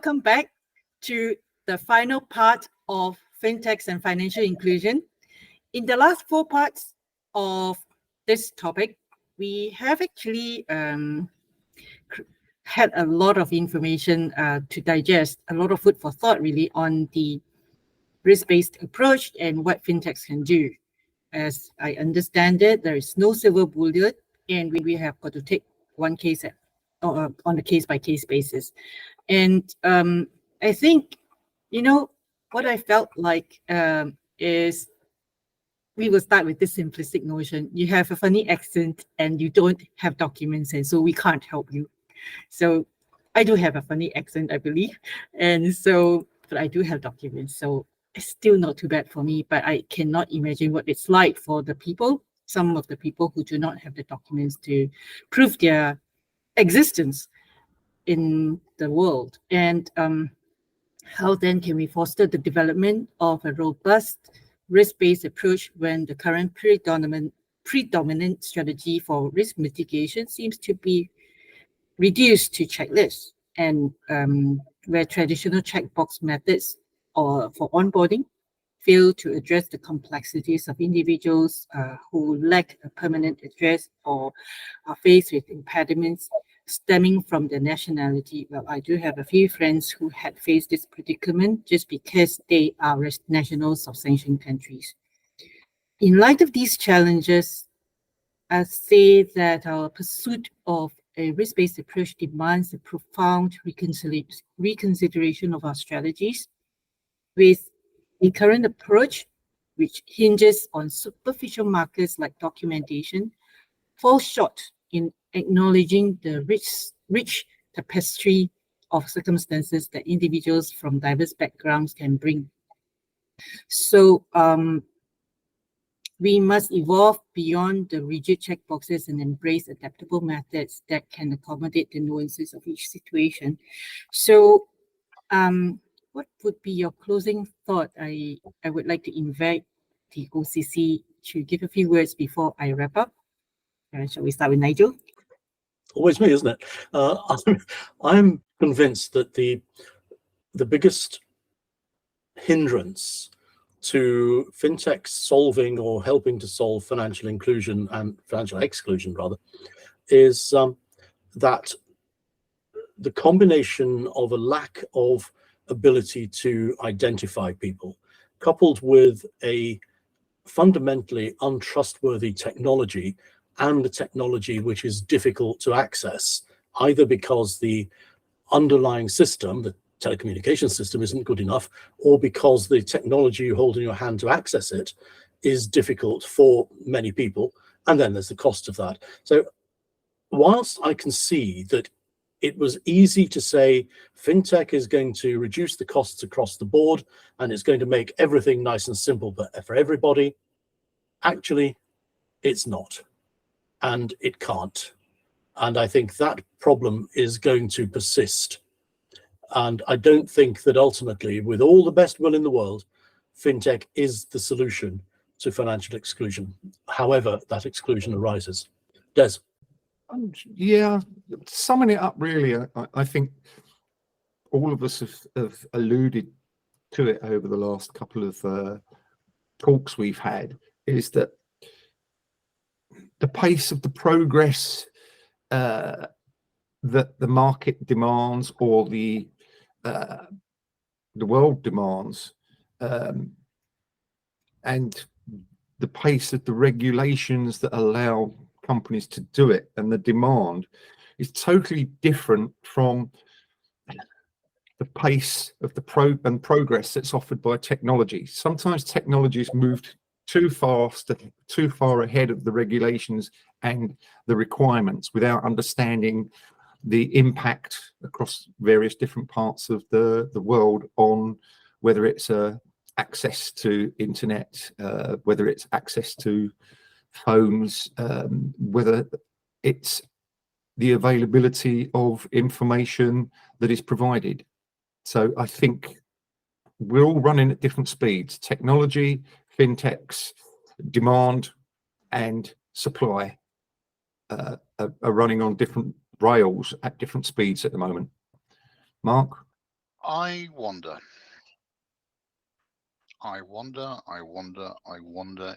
welcome back to the final part of FinTechs and Financial Inclusion. In the last 4 parts of this topic, we have actually had a lot of information to digest, a lot of food for thought really on the risk-based approach and what FinTechs can do. As I understand it, there is no silver bullet, and we have got to take one case on a case-by-case basis. And I think, what I felt like is we will start with this simplistic notion. You have a funny accent and you don't have documents, and so we can't help you. So I do have a funny accent, I believe. But I do have documents. So it's still not too bad for me, but I cannot imagine what it's like for some of the people who do not have the documents to prove their existence in the world. And how then can we foster the development of a robust risk-based approach when the current predominant strategy for risk mitigation seems to be reduced to checklists, and where traditional checkbox methods for onboarding fail to address the complexities of individuals who lack a permanent address or are faced with impediments stemming from their nationality. Well, I do have a few friends who had faced this predicament just because they are nationals of sanctioned countries. In light of these challenges, I say that our pursuit of a risk-based approach demands a profound reconsideration of our strategies, with the current approach, which hinges on superficial markers like documentation, falls short in acknowledging the rich tapestry of circumstances that individuals from diverse backgrounds can bring. So we must evolve beyond the rigid checkboxes and embrace adaptable methods that can accommodate the nuances of each situation. So what would be your closing thought? I would like to invite the OCC to give a few words before I wrap up. Shall we start with Nigel? Always me, isn't it? I'm convinced that the biggest hindrance to fintechs solving or helping to solve financial inclusion and financial exclusion, rather, is that the combination of a lack of ability to identify people, coupled with a fundamentally untrustworthy technology, and the technology which is difficult to access, either because the underlying system, the telecommunication system, isn't good enough, or because the technology you hold in your hand to access it is difficult for many people, and then there's the cost of that. So whilst I can see that it was easy to say fintech is going to reduce the costs across the board and it's going to make everything nice and simple but for everybody, actually it's not, and it can't. And I think that problem is going to persist. And I don't think that ultimately, with all the best will in the world, fintech is the solution to financial exclusion, however that exclusion arises. Des? Yeah, summing it up really, I think all of us have alluded to it over the last couple of talks we've had, is that the pace of the progress that the market demands, or the world demands, and the pace of the regulations that allow companies to do it, and the demand is totally different from the pace of the progress that's offered by technology. Sometimes technology has moved too fast, too far ahead of the regulations and the requirements, without understanding the impact across various different parts of the world on whether it's access to internet, whether it's access to phones, whether it's the availability of information that is provided. So I think we're all running at different speeds. Technology, fintechs, demand and supply are running on different rails at different speeds at the moment. Mark? I wonder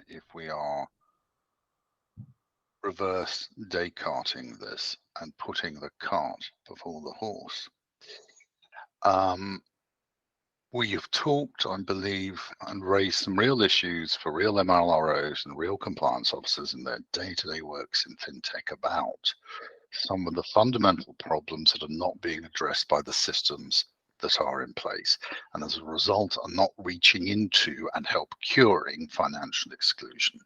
if we are reverse Descarting this and putting the cart before the horse. We have talked, I believe, and raised some real issues for real MLROs and real compliance officers in their day-to-day works in FinTech about some of the fundamental problems that are not being addressed by the systems that are in place, and as a result are not reaching into and help curing financial exclusion.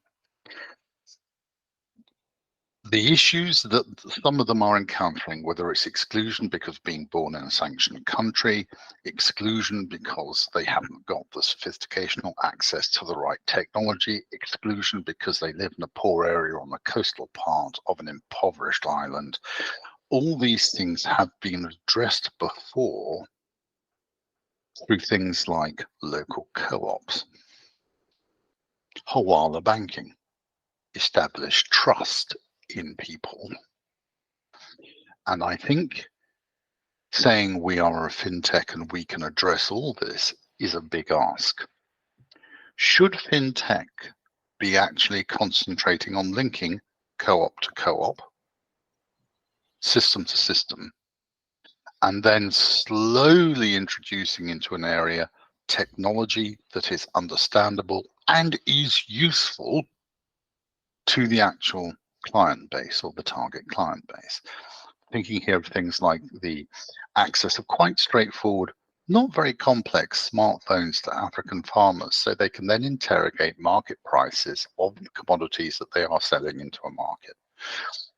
The issues that some of them are encountering, whether it's exclusion because of being born in a sanctioned country, exclusion because they haven't got the sophistication or access to the right technology, exclusion because they live in a poor area on the coastal part of an impoverished island, all these things have been addressed before through things like local co-ops, Hawala banking, established trust in people. And I think saying we are a FinTech and we can address all this is a big ask. Should FinTech be actually concentrating on linking co-op to co-op, system to system, and then slowly introducing into an area technology that is understandable and is useful to the actual client base or the target client base? Thinking here of things like the access of quite straightforward, not very complex smartphones to African farmers, so they can then interrogate market prices of the commodities that they are selling into a market.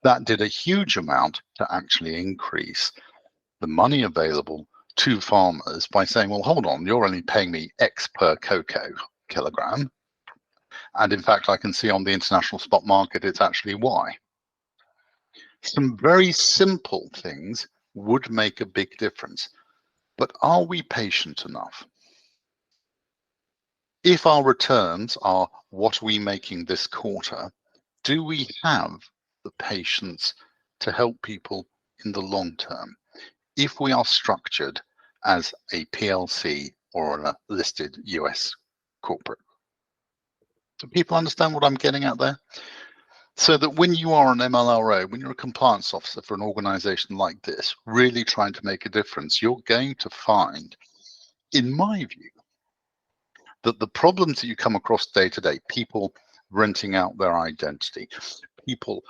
That did a huge amount to actually increase the money available to farmers by saying, well, hold on, you're only paying me X per cocoa kilogram. And in fact, I can see on the international spot market, it's actually Y. Some very simple things would make a big difference. But are we patient enough? If our returns are what are we making this quarter, do we have the patience to help people in the long term? If we are structured as a PLC or a listed US corporate. Do people understand what I'm getting at there? So that when you are an MLRO, when you're a compliance officer for an organization like this, really trying to make a difference, you're going to find, in my view, that the problems that you come across day to day, people renting out their identity, people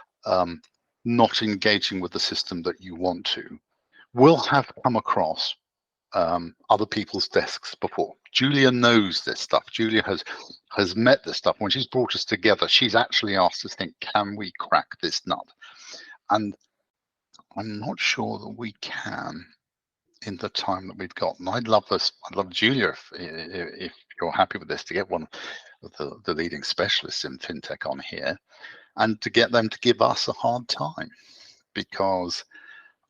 not engaging with the system that you want to, will have come across other people's desks before. Julia knows this stuff. Julia has met this stuff. When she's brought us together, she's actually asked us to think, can we crack this nut? And I'm not sure that we can in the time that we've got. And I'd love Julia, if you're happy with this, to get one of the leading specialists in FinTech on here and to get them to give us a hard time, because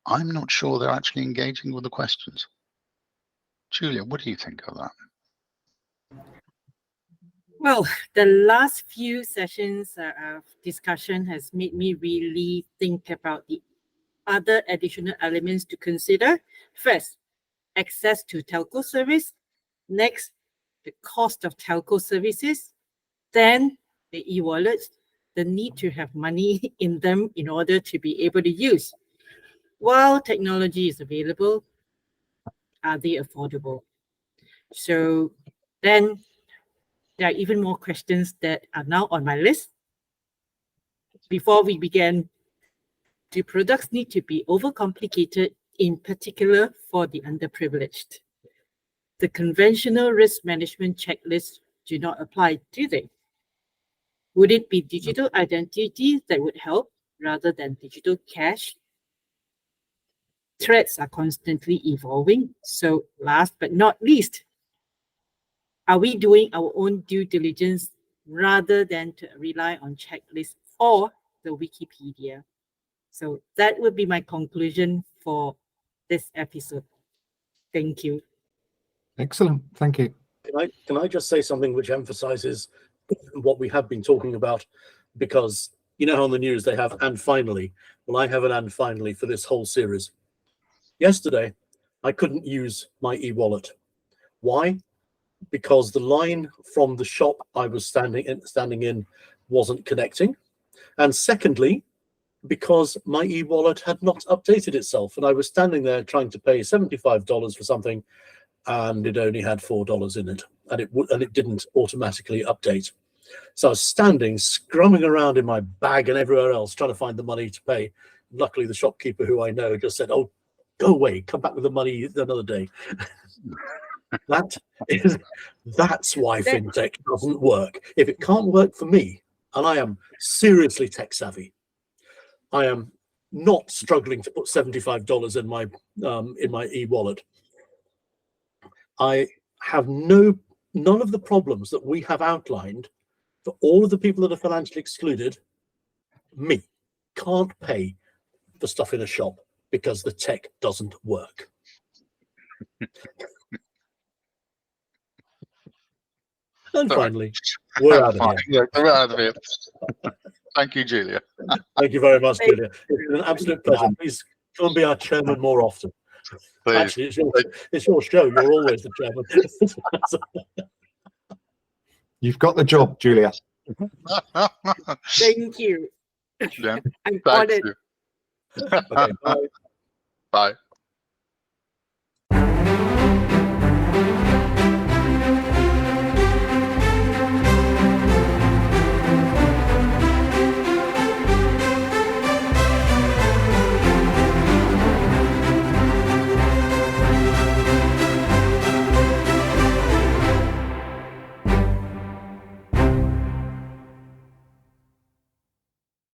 I'm not sure they're actually engaging with the questions. Julia, what do you think of that? Well, the last few sessions of discussion has made me really think about the other additional elements to consider. First, access to telco service. Next, the cost of telco services. Then, the e-wallets, the need to have money in them in order to be able to use. While technology is available, are they affordable? So then there are even more questions that are now on my list. Before we begin, do products need to be overcomplicated, in particular for the underprivileged? The conventional risk management checklists do not apply, do they? Would it be digital identity that would help rather than digital cash? Threats are constantly evolving. So last but not least, are we doing our own due diligence rather than to rely on checklists or the Wikipedia? So that would be my conclusion for this episode. Thank you. Excellent. Thank you. Can I just say something which emphasizes what we have been talking about? Because you know how on the news they have "and finally." Well, I have an "and finally" for this whole series. Yesterday, I couldn't use my e-wallet. Why? Because the line from the shop I was standing in wasn't connecting. And secondly, because my e-wallet had not updated itself, and I was standing there trying to pay $75 for something, and it only had $4 in it, and it didn't automatically update. So I was standing, scrumming around in my bag and everywhere else, trying to find the money to pay. Luckily, the shopkeeper, who I know, just said, "Oh, go away, come back with the money another day." That's why FinTech doesn't work. If it can't work for me, and I am seriously tech savvy, I am not struggling to put $75 in my e-wallet. I have none of the problems that we have outlined for all of the people that are financially excluded. Me can't pay for stuff in a shop because the tech doesn't work. And finally, we're out of here. Yeah, we're out of here. Thank you, Julia. Thank you very much, Julia. It's been an absolute pleasure. Please come and be our chairman more often. Please. Actually, it's your show. You're always the chairman. You've got the job, Julia. Thank you. Yeah. I got it. You. Okay, bye. Bye.